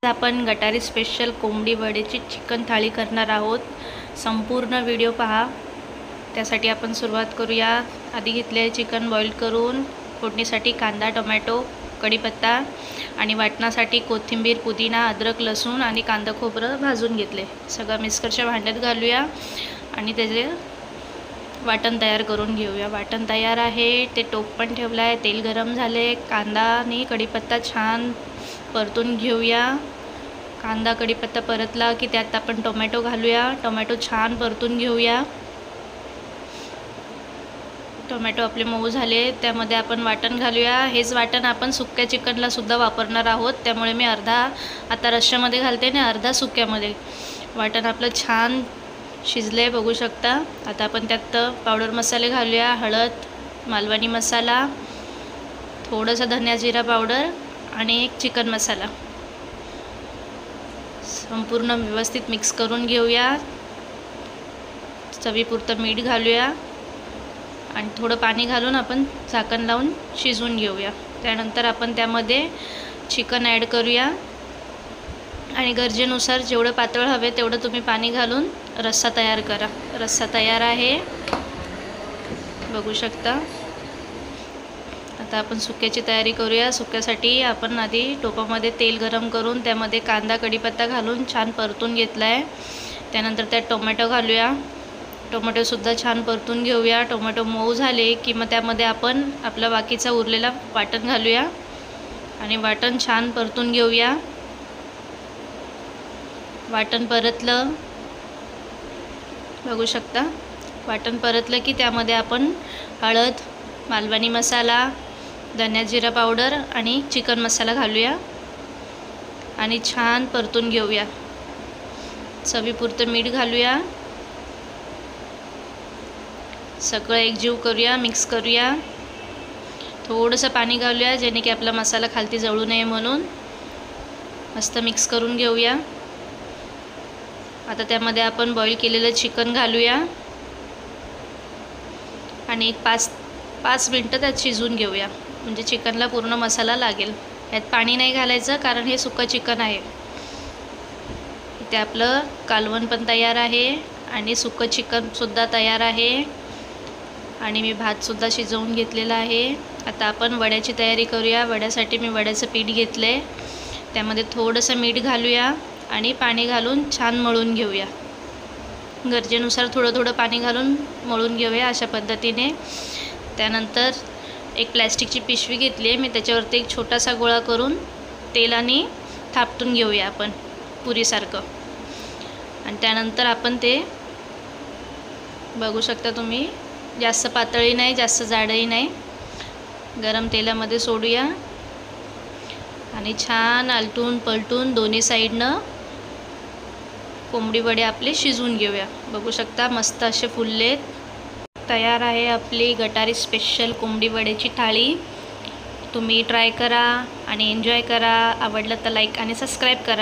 आपण गटारी स्पेशल कोंबडी वड्याची चिकन थाळी करणार आहोत। संपूर्ण व्हिडिओ पहा। त्यासाठी आपण सुरुवात करूया। आधी घेतले चिकन बॉईल करून, फोडणीसाठी कांदा, टोमॅटो, कढीपत्ता आणि वाटणासाठी कोथिंबीर, पुदिना, अद्रक, लसूण आणि कांदा खोबरं भाजून घेतले। सगळं मिक्सरच्या भांड्यात घालूया आणि त्याचे वाटण तयार करून घेऊया। वाटण तयार आहे, ते टोप पण ठेवलं आहे, तेल गरम झाले, कांदा आणि कढीपत्ता छान परतून घेऊया। कांदा कढीपत्ता परतला की त्यात आपण टोमॅटो घालूया। टोमॅटो छान परतून घेऊया। टोमॅटो आपले मऊ झाले, त्यामध्ये आपण वाटण घालूया। हेच वाटण आपण सुक्या चिकनला सुद्धा वापरणार आहोत, त्यामुळे मी अर्धा आता रश्श्यामध्ये घालते आणि अर्धा सुक्यामध्ये। वाटण आपलं छान शिजले बघू शकता। आता आपण त्यात पावडर मसाले घालूया। हळद, मालवणी मसाला, थोडासा धनिया जिरा पावडर आणि एक चिकन मसाला। संपूर्ण व्यवस्थित मिक्स करून घेऊया। चवीपुरतं मीठ घालूया आणि थोडं पाणी घालून आपण झाकण लावून शिजवून घेऊया। त्यानंतर आपण त्यामध्ये चिकन ॲड करूया आणि गरजेनुसार जेवढं पातळ हवे तेवढं तुम्ही पाणी घालून रस्सा तयार करा। रस्सा तयार आहे बघू शकता। आता आपण सुक्याची तयारी करूया। सुक्यासाठी आपण आधी टोपामध्ये तेल गरम करून त्यामध्ये कांदा कढीपत्ता घालून छान परतून घेतला आहे। त्यानंतर त्यात टोमॅटो घालूया। टोमॅटोसुद्धा छान परतून घेऊया। टोमॅटो मऊ झाले की मग त्यामध्ये आपण आपला बाकीचा उरलेला वाटण घालूया आणि वाटण छान परतून घेऊया। वाटण परतलं बघू शकता। वाटण परतलं की त्यामध्ये आपण हळद, मालवणी मसाला, धनिया जिरा पावडर आणि चिकन मसाला घालूया आणि छान परतून घेऊया। चवीपुरतं मीठ घालूया। सगळं एकजीव करूया, मिक्स करूया। थोडंसं पाणी घालूया जेणे की आपला मसाला खालती जळू नये म्हणून। मस्त मिक्स करून घेऊया। आता त्यामध्ये आपण बॉईल केलेलं चिकन घालूया आणि एक 5 मिनटं त्यात शिजवून घेऊया, म्हणजे चिकनला पूर्ण मसाला लागेल। यात पाणी नाही घालायचं कारण हे सुकं चिकन आहे। इथे आपलं कालवण पण तयार आहे आणि सुकं चिकनसुद्धा तयार आहे आणि मी भातसुद्धा शिजवून घेतलेला आहे। आता आपण वड्याची तयारी करूया। वड्यासाठी मी वड्याचं पीठ घेतलं आहे, त्यामध्ये थोडंसं मीठ घालूया आणि पाणी घालून छान मळून घेऊया। गरजेनुसार थोडं थोडं पाणी घालून मळून घेऊया अशा पद्धतीने। त्यानंतर एक प्लॅस्टिकची पिशवी घेतली आहे मी, त्याच्यावरती एक छोटासा गोळा करून तेलाने थापटून घेऊया आपण पुरीसारखं। आणि त्यानंतर आपण ते बघू शकता तुम्ही, जास्त पातळी नाही जास्त जाडही नाही, गरम तेलामध्ये सोडूया आणि छान आलटून पलटून दोन्ही साईडनं कोंबडी वडे आपले शिजवून घेऊया। बघू शकता मस्त असे फुललेत। तयार आहे आपली गटारी स्पेशल कोंबडी वड्याची थाळी। तुम्ही ट्राय करा आणि एन्जॉय करा। आवडलं तर लाईक आणि सबस्क्राईब करा।